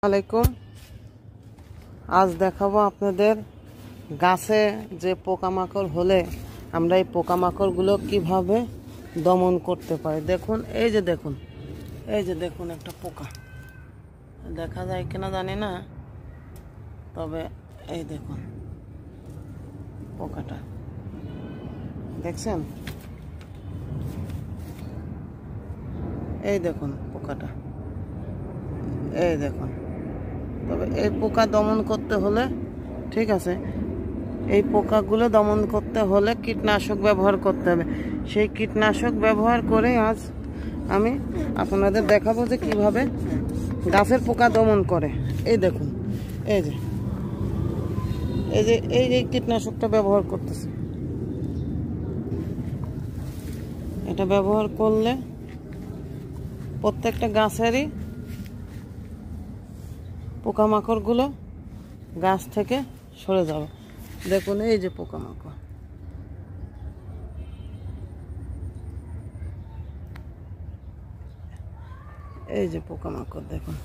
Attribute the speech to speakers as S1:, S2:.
S1: আলাইকুম। আজ দেখাবো আপনাদের গাছে যে পোকামাকড় হলে আমরা এই পোকামাকড়গুলো কিভাবে দমন করতে পারি। দেখুন এই যে দেখুন একটা পোকা, দেখা যায় কিনা জানি না, তবে এই দেখুন পোকাটা, দেখছেন? এই দেখুন পোকাটা, এই দেখুন। তবে এই পোকা দমন করতে হলে, ঠিক আছে, এই পোকাগুলো দমন করতে হলে কীটনাশক ব্যবহার করতে হবে। সেই কীটনাশক ব্যবহার করে আজ আমি আপনাদের দেখাবো যে কিভাবে গাছের পোকা দমন করে। এই দেখুন, এই যে এই কীটনাশকটা ব্যবহার করতেছে। এটা ব্যবহার করলে প্রত্যেকটা গাছেরই পোকামাকড়গুলো গাছ থেকে সরে যাবে। দেখুন এই যে পোকামাকড়, এই যে পোকামাকড় দেখুন।